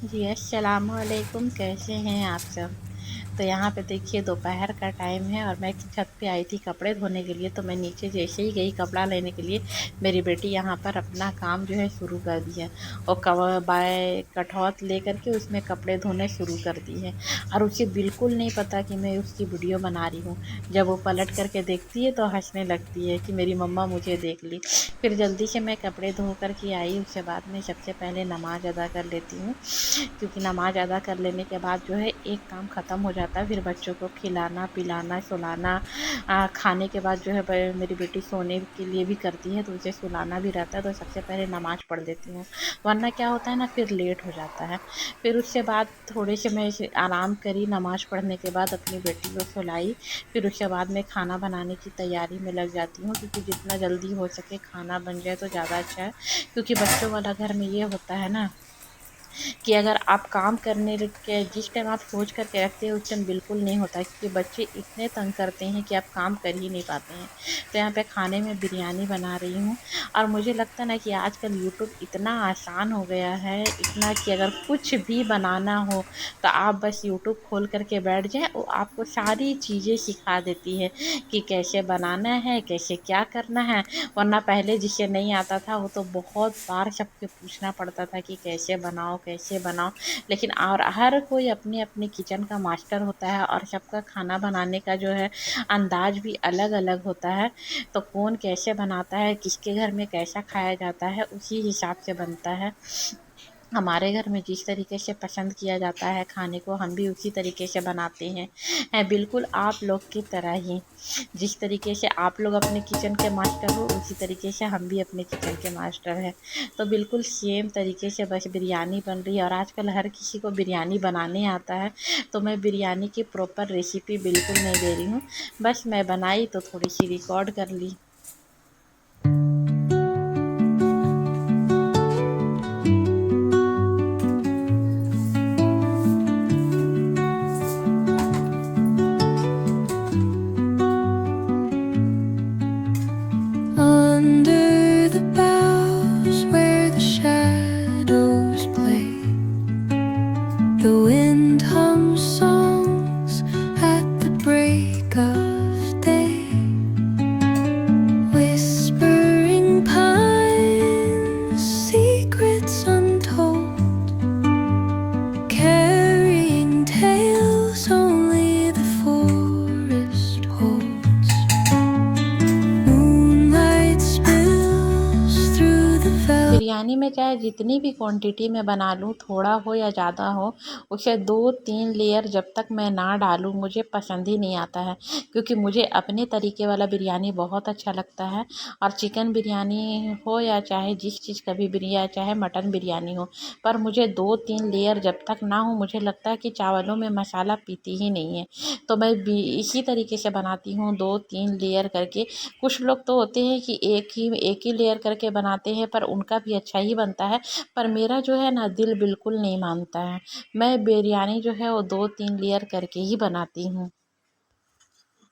जी, अस्सलामुअलैकुम, कैसे हैं आप सब? तो यहाँ पे देखिए दोपहर का टाइम है और मैं छत पे आई थी कपड़े धोने के लिए। तो मैं नीचे जैसे ही गई कपड़ा लेने के लिए, मेरी बेटी यहाँ पर अपना काम जो है शुरू कर दिया और बाय कठौत लेकर के उसमें कपड़े धोने शुरू कर दी है। और उसे बिल्कुल नहीं पता कि मैं उसकी वीडियो बना रही हूँ। जब वो पलट करके देखती है तो हंसने लगती है कि मेरी मम्मा मुझे देख ली। फिर जल्दी से मैं कपड़े धो कर के आई। उसके बाद में सबसे पहले नमाज अदा कर लेती हूँ, क्योंकि नमाज अदा कर लेने के बाद जो है एक काम ख़त्म हो जाता है। फिर बच्चों को खिलाना पिलाना सुलाना, खाने के बाद जो है मेरी बेटी सोने के लिए भी करती है तो उसे सुलाना भी रहता है। तो सबसे पहले नमाज पढ़ लेती हूँ, वरना क्या होता है ना फिर लेट हो जाता है। फिर उसके बाद थोड़े से मैं आराम करी, नमाज पढ़ने के बाद अपनी बेटी को सुलाई। फिर उसके बाद मैं खाना बनाने की तैयारी में लग जाती हूँ, क्योंकि जितना जल्दी हो सके खाना बन जाए तो ज़्यादा अच्छा है। क्योंकि बच्चों वाला घर में ये होता है ना कि अगर आप काम करने के जिस टाइम आप सोच कर के रखते हो उस टाइम बिल्कुल नहीं होता है, क्योंकि बच्चे इतने तंग करते हैं कि आप काम कर ही नहीं पाते हैं। तो यहाँ पे खाने में बिरयानी बना रही हूँ। और मुझे लगता है ना कि आजकल यूट्यूब इतना आसान हो गया है, इतना कि अगर कुछ भी बनाना हो तो आप बस यूट्यूब खोल करके बैठ जाए, वो आपको सारी चीज़ें सिखा देती है कि कैसे बनाना है, कैसे क्या करना है। वरना पहले जिसे नहीं आता था वो तो बहुत बार सबसे पूछना पड़ता था कि कैसे बनाओ कैसे बनाओ। लेकिन और हर कोई अपने अपने किचन का मास्टर होता है और सबका खाना बनाने का जो है अंदाज भी अलग अलग होता है। तो कौन कैसे बनाता है, किसके घर में कैसा खाया जाता है, उसी हिसाब से बनता है। हमारे घर में जिस तरीके से पसंद किया जाता है खाने को, हम भी उसी तरीके से बनाते हैं बिल्कुल आप लोग की तरह ही। जिस तरीके से आप लोग अपने किचन के मास्टर हो, उसी तरीके से हम भी अपने किचन के मास्टर हैं। तो बिल्कुल सेम तरीके से बस बिरयानी बन रही है, और आजकल हर किसी को बिरयानी बनाने आता है। तो मैं बिरयानी की प्रॉपर रेसिपी बिल्कुल नहीं दे रही हूँ, बस मैं बनाई तो थोड़ी सी रिकॉर्ड कर ली। Under the boughs where the shadows play, the wind hums songs at the break of day. Whispering pines, secrets untold, carrying tales only the forest holds. Moonlight spills through the velvet. Biryani में चाहे जितनी भी quantity में बना लूँ, थोड़ा हो या ज़्यादा हो, उसे 2-3 लेयर जब तक मैं ना डालूँ मुझे पसंद ही नहीं आता है। क्योंकि मुझे अपने तरीके वाला बिरयानी बहुत अच्छा लगता है। और चिकन बिरयानी हो या चाहे जिस चीज़ का भी चाहे मटन बिरयानी हो, पर मुझे 2-3 लेयर जब तक ना हो, मुझे लगता है कि चावलों में मसाला पीती ही नहीं है। तो मैं भी इसी तरीके से बनाती हूँ, 2-3 लेयर करके। कुछ लोग तो होते हैं कि एक ही लेयर करके बनाते हैं, पर उनका भी अच्छा ही बनता है। पर मेरा जो है ना दिल बिल्कुल नहीं मानता है। मैं बिरयानी जो है वो 2-3 लेयर करके ही बनाती हूँ।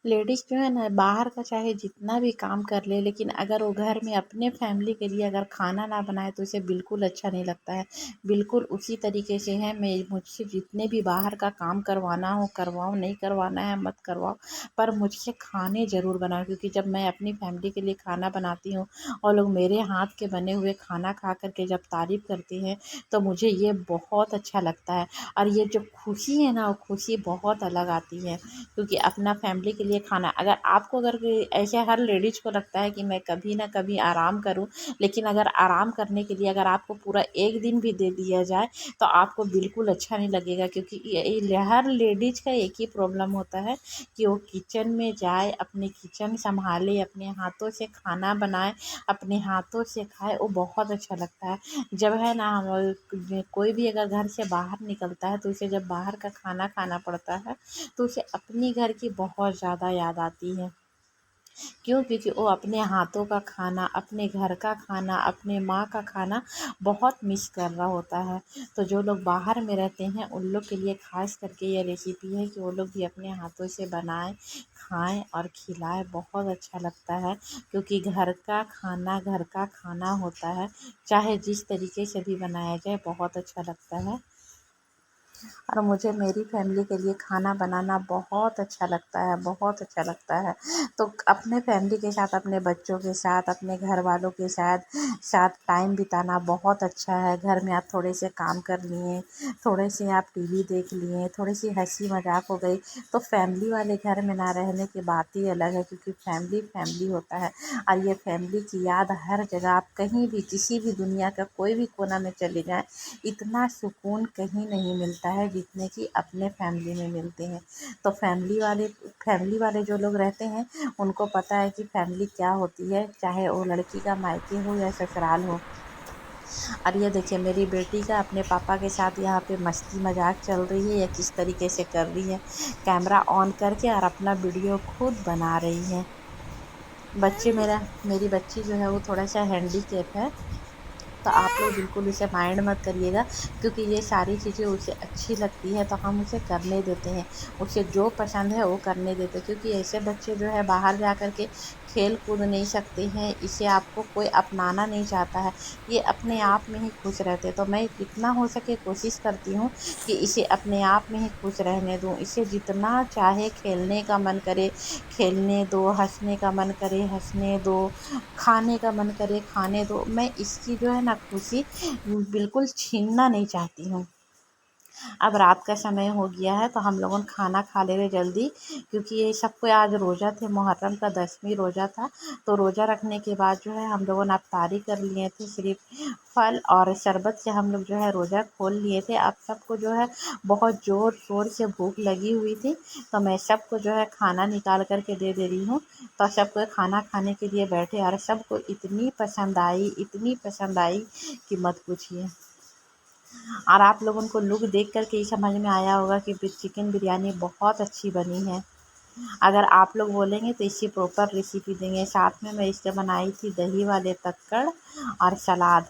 लेडीज़ जो है ना बाहर का चाहे जितना भी काम कर ले, लेकिन अगर वो घर में अपने फैमिली के लिए अगर खाना ना बनाए तो उसे बिल्कुल अच्छा नहीं लगता है। बिल्कुल उसी तरीके से है, मैं मुझसे जितने भी बाहर का काम करवाना हो करवाओ, नहीं करवाना है मत करवाओ, पर मुझसे खाने ज़रूर बनाओ। क्योंकि जब मैं अपनी फैमिली के लिए खाना बनाती हूँ और लोग मेरे हाथ के बने हुए खाना खा कर के जब तारीफ़ करते हैं, तो मुझे ये बहुत अच्छा लगता है। और ये जो खुशी है ना वो खुशी बहुत अलग आती है। क्योंकि अपना फैमिली के लिए खाना, अगर आपको अगर ऐसे हर लेडीज़ को लगता है कि मैं कभी ना कभी आराम करूं, लेकिन अगर आराम करने के लिए अगर आपको पूरा एक दिन भी दे दिया जाए तो आपको बिल्कुल अच्छा नहीं लगेगा। क्योंकि हर लेडीज़ का एक ही प्रॉब्लम होता है कि वो किचन में जाए, अपने किचन संभाले, अपने हाथों से खाना बनाए, अपने हाथों से खाए, वो बहुत अच्छा लगता है। जब है ना हम कोई भी अगर घर से बाहर निकलता है तो उसे जब बाहर का खाना खाना पड़ता है तो उसे अपने घर की बहुत ज़्यादा याद आती है। क्यों? क्योंकि वो अपने हाथों का खाना, अपने घर का खाना, अपने माँ का खाना बहुत मिस कर रहा होता है। तो जो लोग बाहर में रहते हैं उन लोग के लिए ख़ास करके ये रेसिपी है कि वो लोग भी अपने हाथों से बनाएँ, खाएँ और खिलाएँ, बहुत अच्छा लगता है। क्योंकि घर का खाना होता है, चाहे जिस तरीके से भी बनाया जाए बहुत अच्छा लगता है। और मुझे मेरी फैमिली के लिए खाना बनाना बहुत अच्छा लगता है, बहुत अच्छा लगता है। तो अपने फैमिली के साथ, अपने बच्चों के साथ, अपने घर वालों के साथ साथ टाइम बिताना बहुत अच्छा है। घर में आप थोड़े से काम कर लिए, थोड़े से आप टीवी देख लिए, थोड़ी सी हंसी मजाक हो गई, तो फैमिली वाले घर में ना रहने की बात ही अलग है, क्योंकि फैमिली फैमिली होता है। और ये फैमिली की याद हर जगह, आप कहीं भी किसी भी दुनिया का कोई भी कोना में चले जाएं, इतना सुकून कहीं नहीं मिलता है जितने कि अपने फैमिली में मिलते हैं। तो फैमिली वाले जो लोग रहते हैं, उनको पता है कि फैमिली क्या होती है, चाहे वो लड़की का मायके हो या ससुराल हो। और ये देखिए, मेरी बेटी का अपने पापा के साथ यहाँ पे मस्ती मजाक चल रही है, या किस तरीके से कर रही है, कैमरा ऑन करके और अपना वीडियो खुद बना रही है। मेरी बच्ची जो है वो थोड़ा सा हैंडीकेप है, तो आप लोग बिल्कुल उसे माइंड मत करिएगा, क्योंकि ये सारी चीज़ें उसे अच्छी लगती है तो हम उसे करने देते हैं। उसे जो पसंद है वो करने देते हैं, क्योंकि ऐसे बच्चे जो है बाहर जा कर के खेल कूद नहीं सकते हैं, इसे आपको कोई अपनाना नहीं चाहता है, ये अपने आप में ही खुश रहते हैं। तो मैं जितना हो सके कोशिश करती हूँ कि इसे अपने आप में ही खुश रहने दूँ। इसे जितना चाहे खेलने का मन करे खेलने दो, हंसने का मन करे हंसने दो, खाने का मन करे खाने दो। मैं इसकी जो है ना खुशी बिल्कुल छीनना नहीं चाहती हूँ। अब रात का समय हो गया है, तो हम लोगों ने खाना खा ले रहे जल्दी, क्योंकि ये सबको आज रोज़ा थे, मुहर्रम का 10वीं रोज़ा था। तो रोज़ा रखने के बाद जो है हम लोगों ने अफ्तारी कर लिए थे, सिर्फ फल और शरबत से हम लोग जो है रोज़ा खोल लिए थे। अब सबको जो है बहुत ज़ोर शोर से भूख लगी हुई थी, तो मैं सबको जो है खाना निकाल कर के दे रही हूँ। तो सबको खाना खाने के लिए बैठे, और सबको इतनी पसंद आई, इतनी पसंद आई कि मत पूछिए। और आप लोगों को लुक देख कर के ही समझ में आया होगा कि चिकन बिरयानी बहुत अच्छी बनी है। अगर आप लोग बोलेंगे तो इसकी प्रॉपर रेसिपी देंगे। साथ में मैं इससे बनाई थी दही वाले तक्कड़ और सलाद।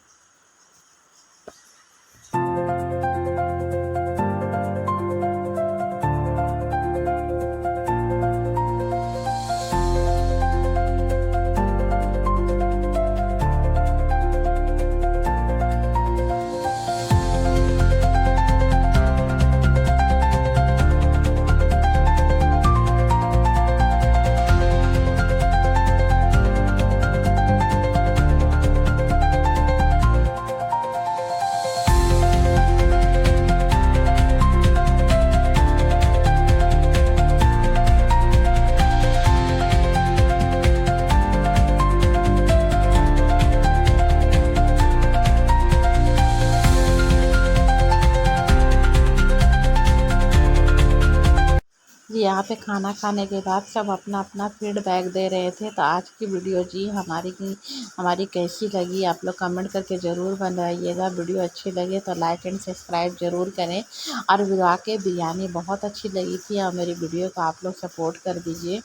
जी, यहाँ पे खाना खाने के बाद सब अपना अपना फीडबैक दे रहे थे। तो आज की वीडियो जी हमारी कैसी लगी, आप लोग कमेंट करके ज़रूर बताइएगा। वीडियो अच्छी लगे तो लाइक एंड सब्सक्राइब ज़रूर करें। और वाकई बिरयानी बहुत अच्छी लगी थी, और मेरी वीडियो को आप लोग सपोर्ट कर दीजिए।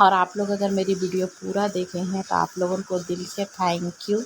और आप लोग अगर मेरी वीडियो पूरा देखे हैं तो आप लोगों को दिल से थैंक यू।